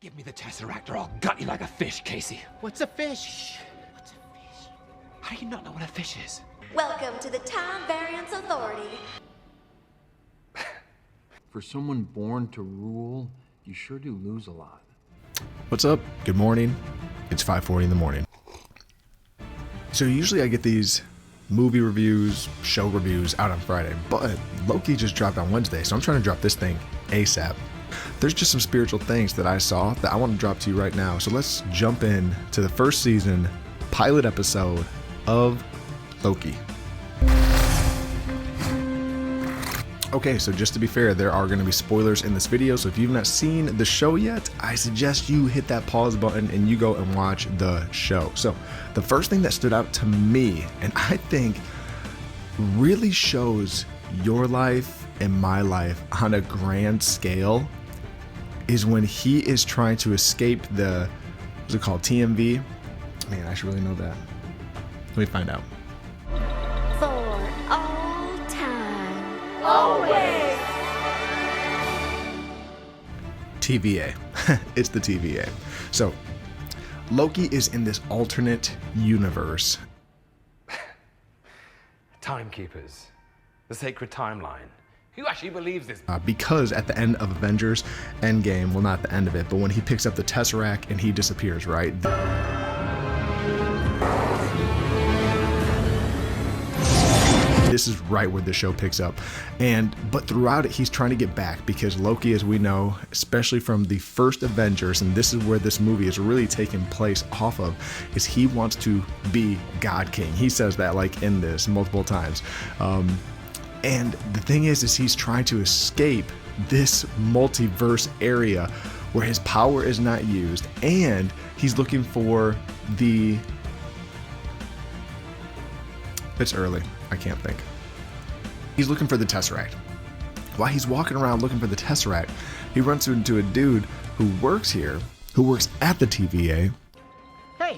Give me the Tesseract or I'll gut you like a fish, Casey. What's a fish? What's a fish? How do you not know what a fish is? Welcome to the Time Variance Authority. For someone born to rule, you sure do lose a lot. What's up? Good morning. It's 5:40 in the morning. So usually I get these movie reviews, show reviews out on Friday, but Loki just dropped on Wednesday, so I'm trying to drop this thing ASAP. There's just some spiritual things that I saw that I want to drop to you right now. So let's jump in to the first season pilot episode of Loki. Okay, so just to be fair, there are going to be spoilers in this video, so if you've not seen the show yet, I suggest you hit that pause button and you go and watch the show. So the first thing that stood out to me, and I think really shows your life and my life on a grand scale, is when he is trying to escape the, what's it called, TMV? Man, I should really know that. Let me find out. For all time. Always. TVA. It's the TVA. So, Loki is in this alternate universe. Timekeepers. The sacred timeline. Who actually believes this? Because at the end of Avengers Endgame, well, not the end of it, but when he picks up the Tesseract and he disappears, right? This is right where the show picks up. But throughout it, he's trying to get back because Loki, as we know, especially from the first Avengers, and this is where this movie is really taking place off of, is he wants to be God King. He says that like in this multiple times. And the thing is he's trying to escape this multiverse area where his power is not used, and he's looking for the... It's early. I can't think. He's looking for the Tesseract. While he's walking around looking for the Tesseract, he runs into a dude who works here, who works at the TVA. Hey,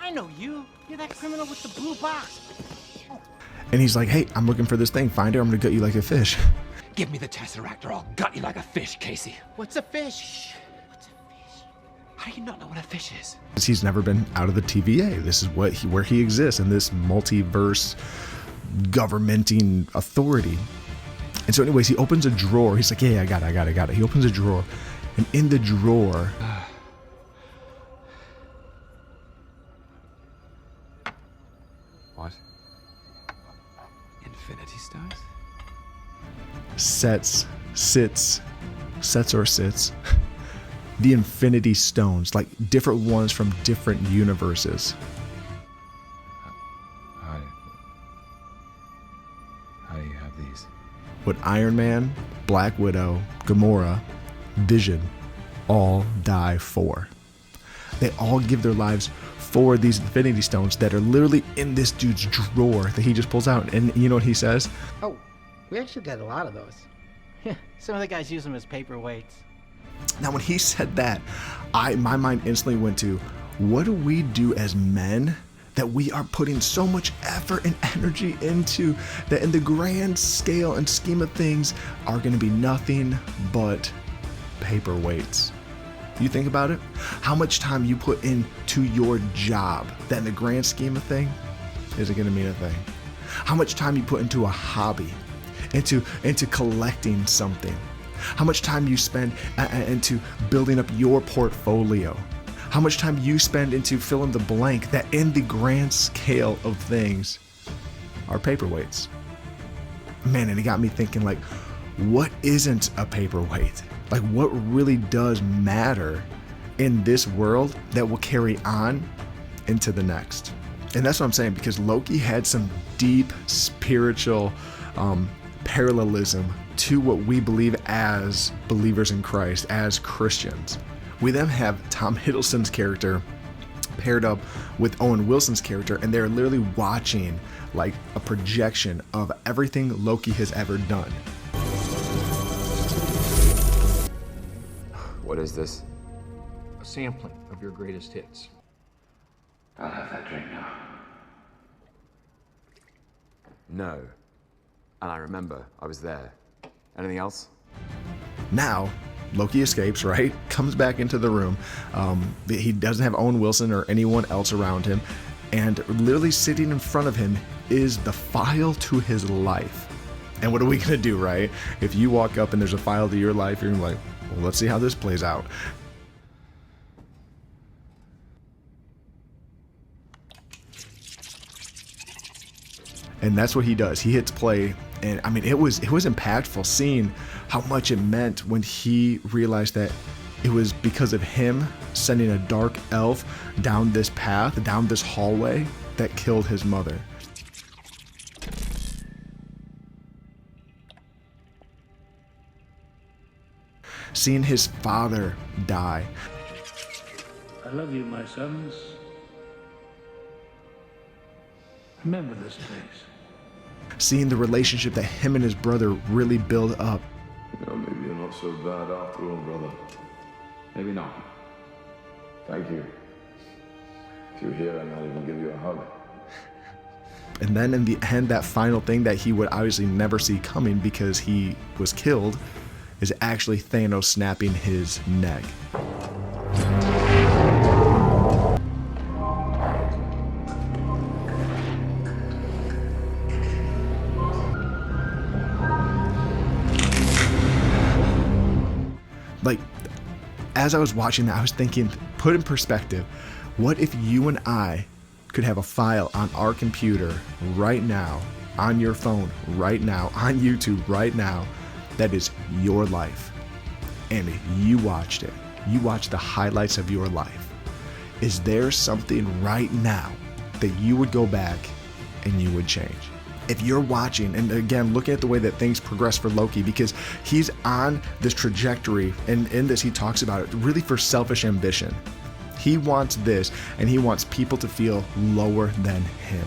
I know you. You're that criminal with the blue box. And he's like, hey, I'm looking for this thing. Find her, I'm gonna gut you like a fish. Give me the Tesseract or I'll gut you like a fish, Casey. What's a fish? What's a fish? How do you not know what a fish is? He's never been out of the TVA. This is where he exists, in this multiverse governmenting authority. And so anyways, he opens a drawer. He's like, yeah, I got it. He opens a drawer, and in the drawer, What? Infinity Stones? sits the Infinity Stones, like different ones from different universes. How do you have these? What Iron Man, Black Widow, Gamora, Vision all die for. They all give their lives for these Infinity Stones that are literally in this dude's drawer that he just pulls out. And you know what he says? Oh, we actually got a lot of those. Yeah, some of the guys use them as paperweights. Now, when he said that, my mind instantly went to, what do we do as men that we are putting so much effort and energy into that in the grand scale and scheme of things are going to be nothing but paperweights? You think about it? How much time you put into your job that in the grand scheme of thing isn't going to mean a thing. How much time you put into a hobby, into collecting something. How much time you spend into building up your portfolio. How much time you spend into fill in the blank that in the grand scale of things are paperweights. Man, and it got me thinking, like, what isn't a paperweight? Like, what really does matter in this world that will carry on into the next? And that's what I'm saying, because Loki had some deep spiritual parallelism to what we believe as believers in Christ, as Christians. We then have Tom Hiddleston's character paired up with Owen Wilson's character, and they're literally watching like a projection of everything Loki has ever done. What is this? A sampling of your greatest hits. I'll have that drink now. No. And I remember I was there. Anything else? Now, Loki escapes, right? Comes back into the room. He doesn't have Owen Wilson or anyone else around him. And literally sitting in front of him is the file to his life. And what are we going to do, right? If you walk up and there's a file to your life, you're like, well, let's see how this plays out. And that's what he does. He hits play. And I mean, it was impactful seeing how much it meant when he realized that it was because of him sending a dark elf down this path, down this hallway, that killed his mother. Seeing his father die. I love you, my sons. Remember this, please. Seeing the relationship that him and his brother really build up. You know, maybe you're not so bad after all, brother. Maybe not. Thank you. If you're here, I might even give you a hug. And then in the end, that final thing that he would obviously never see coming because he was killed is actually Thanos snapping his neck. Like, as I was watching that, I was thinking, put in perspective, what if you and I could have a file on our computer right now, on your phone right now, on YouTube right now, that is your life, and you watched it. You watched the highlights of your life. Is there something right now that you would go back and you would change? If you're watching, and again, looking at the way that things progress for Loki, because he's on this trajectory, and in this he talks about it really for selfish ambition. He wants this, and he wants people to feel lower than him.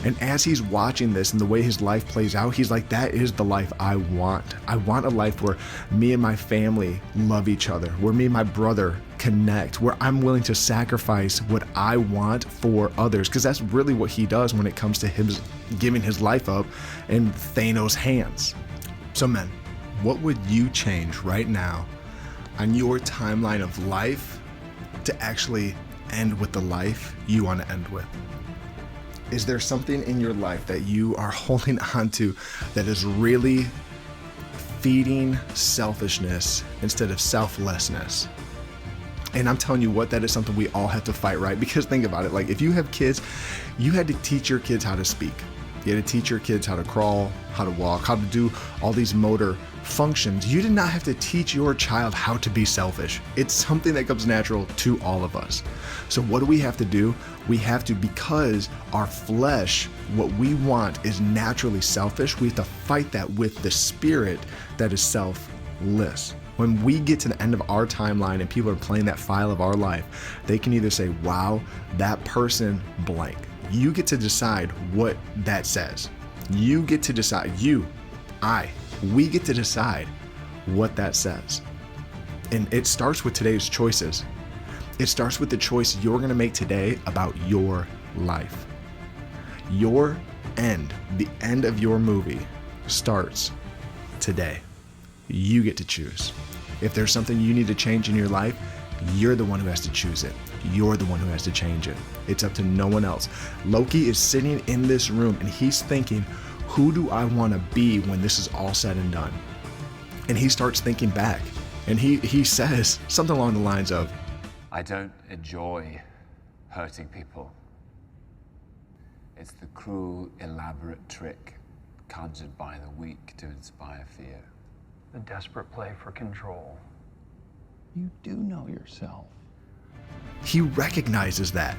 And as he's watching this and the way his life plays out, he's like, that is the life I want. I want a life where me and my family love each other, where me and my brother connect, where I'm willing to sacrifice what I want for others. Because that's really what he does when it comes to him giving his life up in Thanos' hands. So men, what would you change right now on your timeline of life to actually end with the life you want to end with? Is there something in your life that you are holding on to that is really feeding selfishness instead of selflessness? And I'm telling you what, that is something we all have to fight, right? Because think about it, like if you have kids, you had to teach your kids how to speak. You had to teach your kids how to crawl, how to walk, how to do all these motor functions. You did not have to teach your child how to be selfish. It's something that comes natural to all of us. So what do we have to do? We have to, because our flesh, what we want is naturally selfish, we have to fight that with the spirit that is selfless. When we get to the end of our timeline and people are playing that file of our life, they can either say, wow, that person blank. You get to decide what that says. You get to decide, we get to decide what that says. And it starts with today's choices. It starts with the choice you're going to make today about your life. Your end, the end of your movie, starts today. You get to choose. If there's something you need to change in your life, you're the one who has to choose it. You're the one who has to change it. It's up to no one else. Loki is sitting in this room and he's thinking, who do I want to be when this is all said and done? And he starts thinking back and he says something along the lines of, I don't enjoy hurting people. It's the cruel, elaborate trick conjured by the weak to inspire fear. The desperate play for control. You do know yourself. he recognizes that.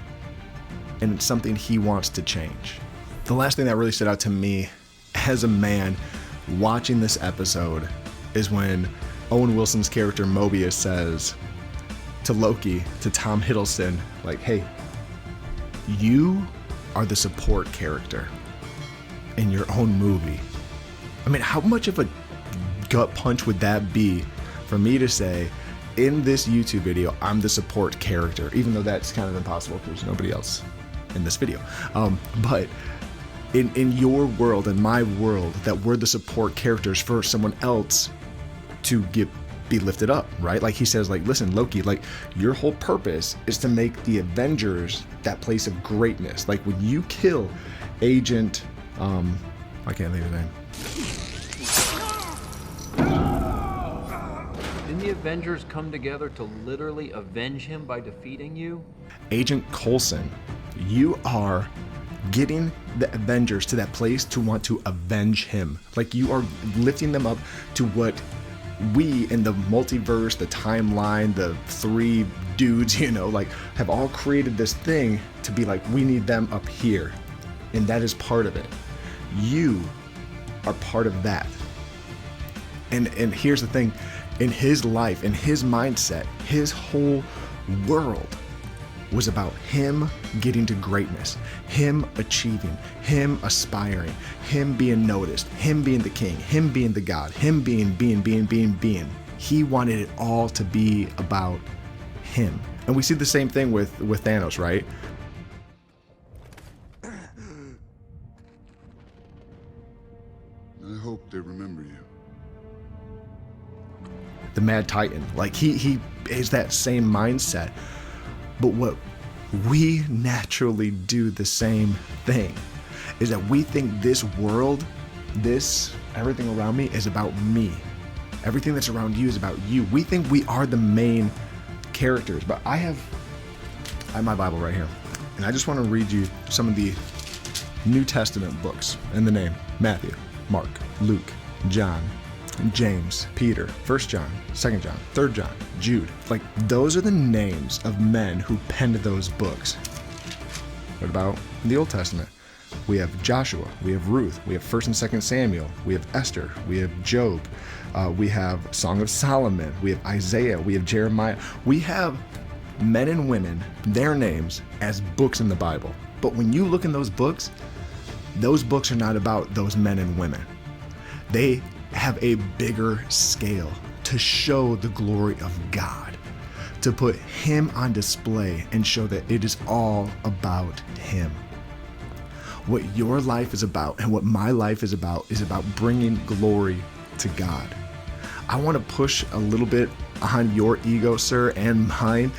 And it's something he wants to change. The last thing that really stood out to me as a man watching this episode is when Owen Wilson's character Mobius says to Loki, to Tom Hiddleston, like, hey, you are the support character in your own movie. I mean, how much of a gut punch would that be for me to say, in this YouTube video, I'm the support character, even though that's kind of impossible because there's nobody else in this video. But in your world, in my world, that we're the support characters for someone else to get be lifted up, right? Like he says, like, listen, Loki, like your whole purpose is to make the Avengers that place of greatness. Like when you kill Agent, I can't think of his name. Didn't the Avengers come together to literally avenge him by defeating you? Agent Coulson, you are getting the Avengers to that place to want to avenge him. Like you are lifting them up to what we in the multiverse, the timeline, the three dudes, you know, like have all created this thing to be like, we need them up here. And that is part of it. You are part of that. And here's the thing, in his life, in his mindset, his whole world was about him getting to greatness, him achieving, him aspiring, him being noticed, him being the king, him being the god, him being. He wanted it all to be about him. And we see the same thing with Thanos, right? I hope they remember you. The Mad Titan, like he is that same mindset. But what we naturally do the same thing is that we think this world, everything around me is about me. Everything that's around you is about you. We think we are the main characters, but I have my Bible right here. And I just want to read you some of the New Testament books in the name: Matthew, Mark, Luke, John, James, Peter, 1 John, 2 John, 3 John, Jude. Like, those are the names of men who penned those books. What about the Old Testament? We have Joshua, we have Ruth, we have 1 and 2 Samuel, we have Esther, we have Job, we have Song of Solomon, we have Isaiah, we have Jeremiah. We have men and women, their names, as books in the Bible. But when you look in those books are not about those men and women. They have a bigger scale to show the glory of God, to put him on display and show that it is all about him. What your life is about and what my life is about bringing glory to God. I want to push a little bit on your ego, sir, and mine.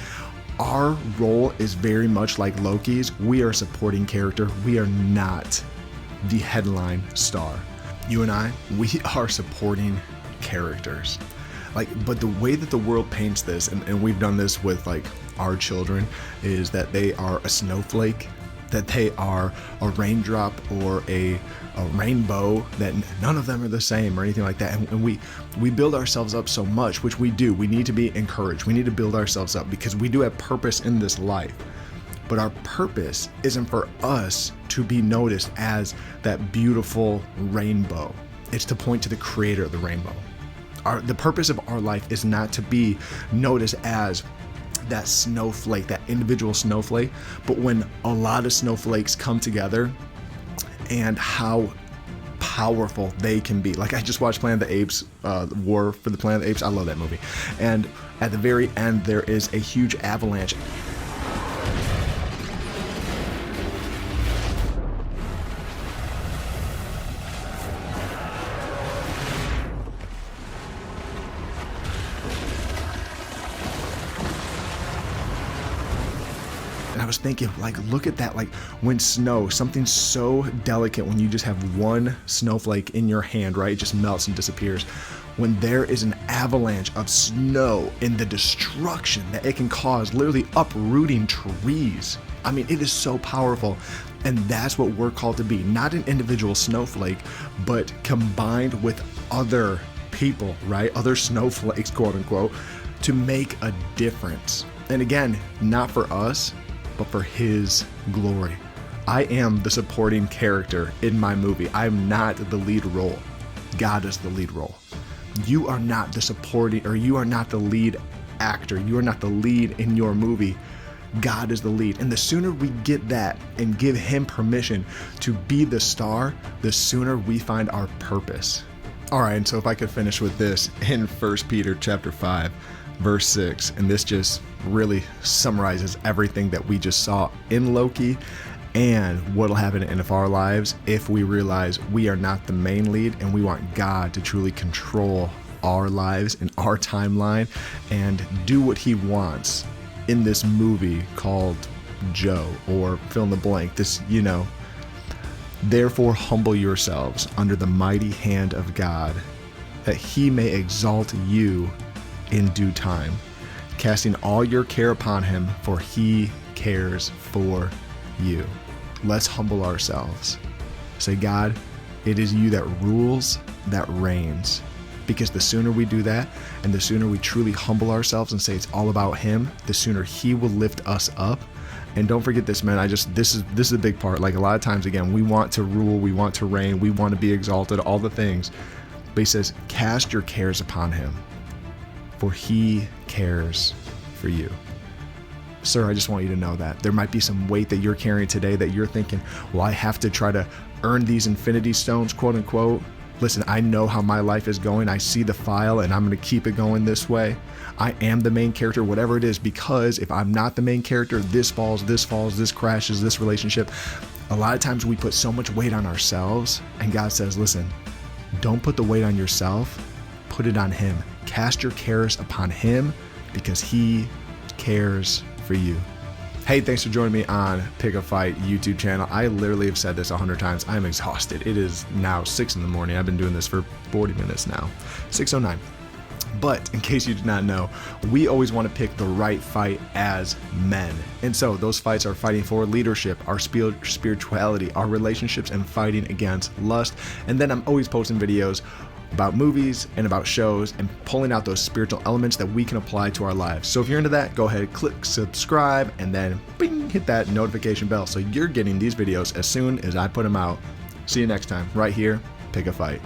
Our role is very much like Loki's. We are a supporting character. We are not the headline star. You and I, we are supporting characters. But the way that the world paints this, and we've done this with like our children, is that they are a snowflake, that they are a raindrop or a rainbow, that none of them are the same or anything like that. And we build ourselves up so much, which we do. We need to be encouraged. We need to build ourselves up because we do have purpose in this life. But our purpose isn't for us to be noticed as that beautiful rainbow. It's to point to the creator of the rainbow. The purpose of our life is not to be noticed as that snowflake, that individual snowflake, but when a lot of snowflakes come together and how powerful they can be. Like, I just watched Planet of the Apes, War for the Planet of the Apes. I love that movie. And at the very end, there is a huge avalanche. I was thinking, like, look at that, like when snow, something so delicate, when you just have one snowflake in your hand, right? It just melts and disappears. When there is an avalanche of snow and the destruction that it can cause, literally uprooting trees. I mean, it is so powerful. And that's what we're called to be. Not an individual snowflake, but combined with other people, right? Other snowflakes, quote unquote, to make a difference. And again, not for us, but for his glory. I am the supporting character in my movie. I am not the lead role. God is the lead role. You are not the supporting, or you are not the lead actor. You are not the lead in your movie. God is the lead. And the sooner we get that and give him permission to be the star, the sooner we find our purpose. All right, and so if I could finish with this in 1 Peter chapter 5, verse 6, and this just really summarizes everything that we just saw in Loki and what'll happen in our lives if we realize we are not the main lead and we want God to truly control our lives and our timeline and do what he wants in this movie called Joe, or fill in the blank, this, Therefore humble yourselves under the mighty hand of God, that he may exalt you in due time, casting all your care upon him, for he cares for you. Let's humble ourselves. Say, God, it is you that rules, that reigns. Because the sooner we do that, and the sooner we truly humble ourselves and say it's all about him, the sooner he will lift us up. And don't forget this, man. This is a big part. Like, a lot of times, again, we want to rule, we want to reign, we want to be exalted, all the things. But he says, cast your cares upon him, for he cares for you. Sir, I just want you to know that there might be some weight that you're carrying today that you're thinking, well, I have to try to earn these infinity stones, quote unquote. Listen, I know how my life is going. I see the file, and I'm going to keep it going this way. I am the main character, whatever it is, because if I'm not the main character, this falls, this crashes, this relationship. A lot of times we put so much weight on ourselves, and God says, listen, don't put the weight on yourself, put it on him. Cast your cares upon him, because he cares for you. Hey, thanks for joining me on Pick a Fight YouTube channel. I literally have said this 100 times. I'm exhausted. It is now 6 in the morning. I've been doing this for 40 minutes now. 6:09. But in case you did not know, we always want to pick the right fight as men. And so those fights are fighting for leadership, our spirituality, our relationships, and fighting against lust. And then I'm always posting videos about movies and about shows and pulling out those spiritual elements that we can apply to our lives. So if you're into that, go ahead, click subscribe, and then bing, hit that notification bell so you're getting these videos as soon as I put them out. See you next time, right here, Pick a Fight.